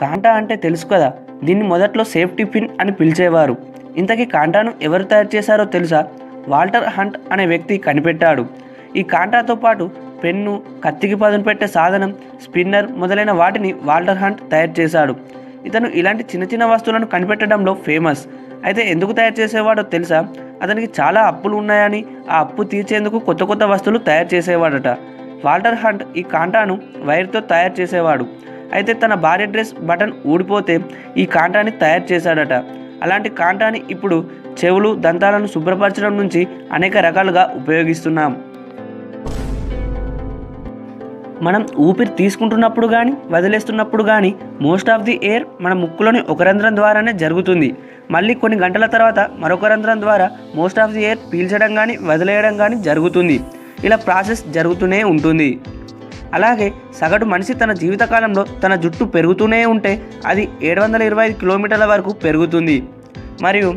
కాంటా అంటే తెలుసు కదా, దీన్ని మొదట్లో సేఫ్టీ పిన్ అని పిలిచేవారు. ఇంతకీ కాంటాను ఎవరు తయారు చేశారో తెలుసా? వాల్టర్ హంట్ అనే వ్యక్తి కనిపెట్టాడు. ఈ కాంటాతో పాటు పెన్ను, కత్తికి పదును పెట్టే సాధనం, స్పిన్నర్ మొదలైన వాటిని వాల్టర్ హంట్ తయారు చేశాడు. ఇతను ఇలాంటి చిన్న చిన్న వస్తువులను కనిపెట్టడంలో ఫేమస్. అయితే ఎందుకు తయారు చేసేవాడో తెలుసా? అతనికి చాలా అప్పులు ఉన్నాయని ఆ అప్పు తీర్చేందుకు కొత్త కొత్త వస్తువులు తయారు చేసేవాడట. వాల్టర్ హంట్ ఈ కాంటాను వైర్తో తయారు చేసేవాడు. అయితే తన భార్య డ్రెస్ బటన్ ఊడిపోతే ఈ కాంటాని తయారు చేశాడట. అలాంటి కాంటాని ఇప్పుడు చెవులు, దంతాలను శుభ్రపరచడం నుంచి అనేక రకాలుగా ఉపయోగిస్తున్నాం. మనం ఊపిరి తీసుకుంటున్నప్పుడు కానీ వదిలేస్తున్నప్పుడు కానీ మోస్ట్ ఆఫ్ ది ఎయిర్ మన ముక్కులోని ఒక రంధ్రం ద్వారానే జరుగుతుంది. మళ్ళీ కొన్ని గంటల తర్వాత మరొక రంధ్రం ద్వారా మోస్ట్ ఆఫ్ ది ఎయిర్ పీల్చడం కానీ వదిలేయడం కానీ జరుగుతుంది. ఇలా ప్రాసెస్ జరుగుతూనే ఉంటుంది. అలాగే సగటు మనిషి తన జీవితకాలంలో తన జుట్టు పెరుగుతూనే ఉంటే అది 725 కిలోమీటర్ల వరకు పెరుగుతుంది. మరియు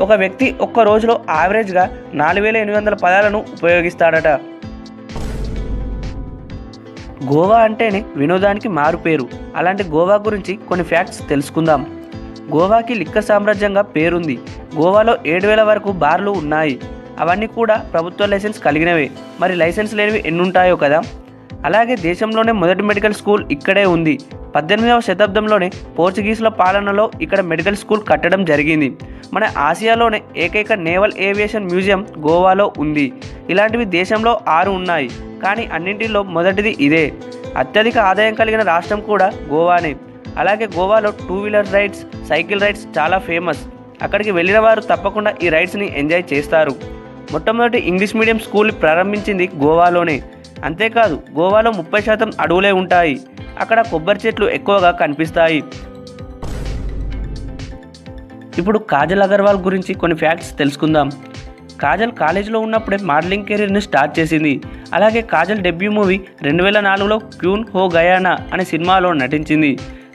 ఒక వ్యక్తి ఒక్క రోజులో యావరేజ్గా 4800 పదాలను ఉపయోగిస్తాడట. గోవా అంటేనే వినోదానికి మారు పేరు. అలాంటి గోవా గురించి కొన్ని ఫ్యాక్ట్స్ తెలుసుకుందాం. గోవాకి లిక్కర్ సామ్రాజ్యంగా పేరుంది. గోవాలో 7000 వరకు బార్లు ఉన్నాయి. అవన్నీ కూడా ప్రభుత్వ లైసెన్స్ కలిగినవే. మరి లైసెన్స్ లేనివి ఎన్నుంటాయో కదా. అలాగే దేశంలోనే మొదటి మెడికల్ స్కూల్ ఇక్కడే ఉంది. 18వ శతాబ్దంలోనే పోర్చుగీసుల పాలనలో ఇక్కడ మెడికల్ స్కూల్ కట్టడం జరిగింది. మన ఆసియాలోనే ఏకైక నేవల్ ఏవియేషన్ మ్యూజియం గోవాలో ఉంది. ఇలాంటివి దేశంలో 6 ఉన్నాయి, కానీ అన్నింటిలో మొదటిది ఇదే. అత్యధిక ఆదాయం కలిగిన రాష్ట్రం కూడా గోవానే. అలాగే గోవాలో 2 వీలర్ రైడ్స్, సైకిల్ రైడ్స్ చాలా ఫేమస్. అక్కడికి వెళ్ళిన వారు తప్పకుండా ఈ రైడ్స్ని ఎంజాయ్ చేస్తారు. మొట్టమొదటి ఇంగ్లీష్ మీడియం స్కూల్ ప్రారంభించింది గోవాలోనే. అంతేకాదు గోవాలో 30% అడవులే ఉంటాయి. అక్కడ కొబ్బరి చెట్లు ఎక్కువగా కనిపిస్తాయి. ఇప్పుడు కాజల్ అగర్వాల్ గురించి కొన్ని ఫ్యాక్ట్స్ తెలుసుకుందాం. కాజల్ కాలేజీలో ఉన్నప్పుడే మోడలింగ్ కెరీర్ని స్టార్ట్ చేసింది. అలాగే కాజల్ డెబ్యూ మూవీ 2004లో క్యూన్ హో గయానా అనే సినిమాలో నటించింది.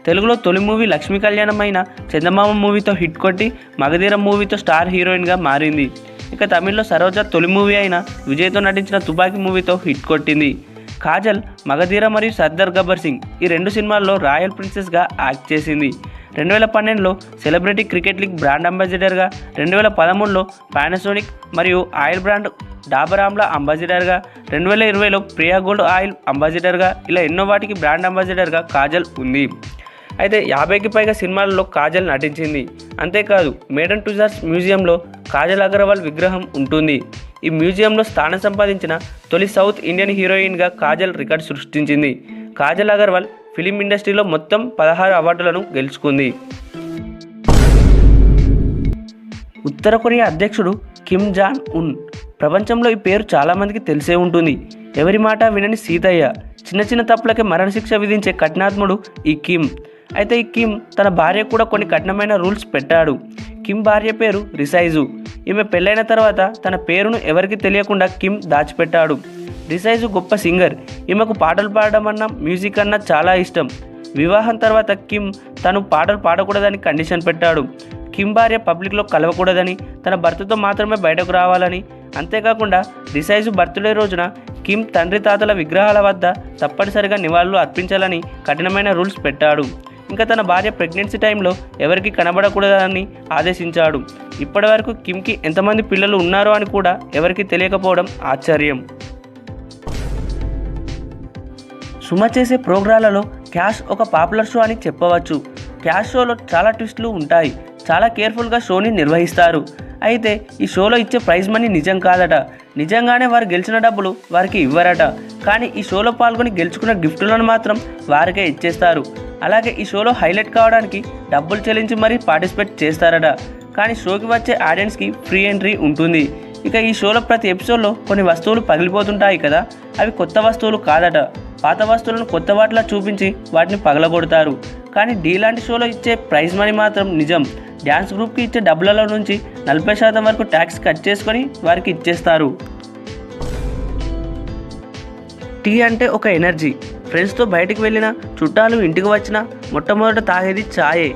తెలుగులో తొలి మూవీ లక్ష్మీ కళ్యాణం అయిన చందమామ మూవీతో హిట్ కొట్టి మగధీర మూవీతో స్టార్ హీరోయిన్గా మారింది. ఇక తమిళ్లో సరోజ తొలి మూవీ అయిన విజయ్తో నటించిన తుపాకీ మూవీతో హిట్ కొట్టింది. కాజల్ మగధీర మరియు సర్దార్ గబ్బర్ సింగ్ ఈ 2 సినిమాల్లో రాయల్ ప్రిన్సెస్గా యాక్ట్ చేసింది. 2012లో సెలబ్రిటీ క్రికెట్ లీగ్ బ్రాండ్ అంబాసిడర్గా, 2013లో పానాసోనిక్ మరియు ఆయిల్ బ్రాండ్ డాబర్ ఆమ్లా అంబాసిడర్గా, 2020లో ప్రియా గోల్డ్ ఆయిల్ అంబాసిడర్గా, ఇలా ఎన్నో వాటికి బ్రాండ్ అంబాసిడర్గా కాజల్ ఉంది. అయితే 50కి పైగా సినిమాలలో కాజల్ నటించింది. అంతేకాదు మేడన్ టుజార్స్ మ్యూజియంలో కాజల్ అగర్వాల్ విగ్రహం ఉంటుంది. ఈ మ్యూజియంలో స్థానం సంపాదించిన తొలి సౌత్ ఇండియన్ హీరోయిన్గా కాజల్ రికార్డు సృష్టించింది. కాజల్ అగర్వాల్ ఫిలిం ఇండస్ట్రీలో మొత్తం 16 అవార్డులను గెలుచుకుంది. ఉత్తర కొరియా అధ్యక్షుడు కిమ్ జాంగ్ ఉన్. ప్రపంచంలో ఈ పేరు చాలామందికి తెలిసే ఉంటుంది. ఎవరి మాట వినని సీతయ్య. చిన్న చిన్న తప్పులకే మరణశిక్ష విధించే కఠినాత్ముడు ఈ కిమ్. అయితే ఈ కిమ్ తన భార్య కూడా కొన్ని కఠినమైన రూల్స్ పెట్టాడు. కిమ్ భార్య పేరు రిసైజు. ఈమె పెళ్ళైన తర్వాత తన పేరును ఎవరికి తెలియకుండా కిమ్ దాచిపెట్టాడు. రిసైజు గొప్ప సింగర్. ఈమెకు పాటలు పాడడం అన్నా, మ్యూజిక్ అన్నా చాలా ఇష్టం. వివాహం తర్వాత కిమ్ తను పాటలు పాడకూడదని కండిషన్ పెట్టాడు. కిమ్ భార్య పబ్లిక్లో కలవకూడదని, తన భర్తతో మాత్రమే బయటకు రావాలని, అంతేకాకుండా రిసైజు బర్త్డే రోజున కిమ్ తండ్రి తాతల విగ్రహాల వద్ద తప్పనిసరిగా నివాళులు అర్పించాలని కఠినమైన రూల్స్ పెట్టాడు. ఇంకా తన భార్య ప్రెగ్నెన్సీ టైంలో ఎవరికి కనబడకూడదని ఆదేశించాడు. ఇప్పటి వరకు కిమ్కి ఎంతమంది పిల్లలు ఉన్నారో అని కూడా ఎవరికి తెలియకపోవడం ఆశ్చర్యం. సుమ చేసే ప్రోగ్రాలలో క్యాష్ ఒక పాపులర్ షో అని చెప్పవచ్చు. క్యాష్ షోలో చాలా ట్విస్టులు ఉంటాయి. చాలా కేర్ఫుల్గా షోని నిర్వహిస్తారు. అయితే ఈ షోలో ఇచ్చే ప్రైజ్ మనీ నిజం కాదట. నిజంగానే వారు గెలిచిన డబ్బులు వారికి ఇవ్వరట. కానీ ఈ షోలో పాల్గొని గెలుచుకున్న గిఫ్టులను మాత్రం వారికే ఇచ్చేస్తారు. అలాగే ఈ షోలో హైలైట్ కావడానికి డబ్బులు చెల్లించి మరీ పార్టిసిపేట్ చేస్తారట. కానీ షోకి వచ్చే ఆడియన్స్కి ఫ్రీ ఎంట్రీ ఉంటుంది. ఇక ఈ షోలో ప్రతి ఎపిసోడ్లో కొన్ని వస్తువులు పగిలిపోతుంటాయి కదా, అవి కొత్త వస్తువులు కాదట. పాత వస్తువులను కొత్త వాటిలా చూపించి వాటిని పగలగొడతారు. కానీ డీ లాంటి షోలో ఇచ్చే ప్రైజ్ మనీ మాత్రం నిజం. డ్యాన్స్ గ్రూప్కి ఇచ్చే డబ్బులలో నుంచి 40% వరకు ట్యాక్స్ కట్ చేసుకొని వారికి ఇచ్చేస్తారు. టీ అంటే ఒక ఎనర్జీ. ఫ్రెండ్స్తో బయటికి వెళ్ళినా, చుట్టాలు ఇంటికి వచ్చినా మొట్టమొదట తాగేది ఛాయే.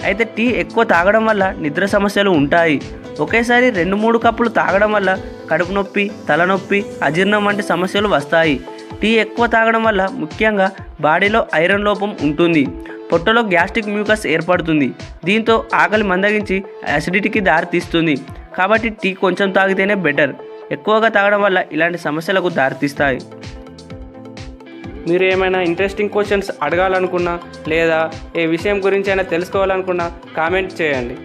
అయితే టీ ఎక్కువ తాగడం వల్ల నిద్ర సమస్యలు ఉంటాయి. ఒకేసారి 2-3 కప్పులు తాగడం వల్ల కడుపు నొప్పి, తలనొప్పి, అజీర్ణం వంటి సమస్యలు వస్తాయి. టీ ఎక్కువ తాగడం వల్ల ముఖ్యంగా బాడీలో ఐరన్ లోపం ఉంటుంది. పొట్టలో గ్యాస్ట్రిక్ మ్యూకస్ ఏర్పడుతుంది. దీంతో ఆకలి మందగించి అసిడిటీకి దారితీస్తుంది. కాబట్టి టీ కొంచెం తాగితేనే బెటర్. ఎక్కువగా తాగడం వల్ల ఇలాంటి సమస్యలకు దారితీస్తాయి. మీరు ఏమైనా ఇంట్రెస్టింగ్ క్వశ్చన్స్ అడగాలనుకున్నా లేదా ఏ విషయం గురించి అయినా తెలుసుకోవాలనుకున్నా కామెంట్ చేయండి.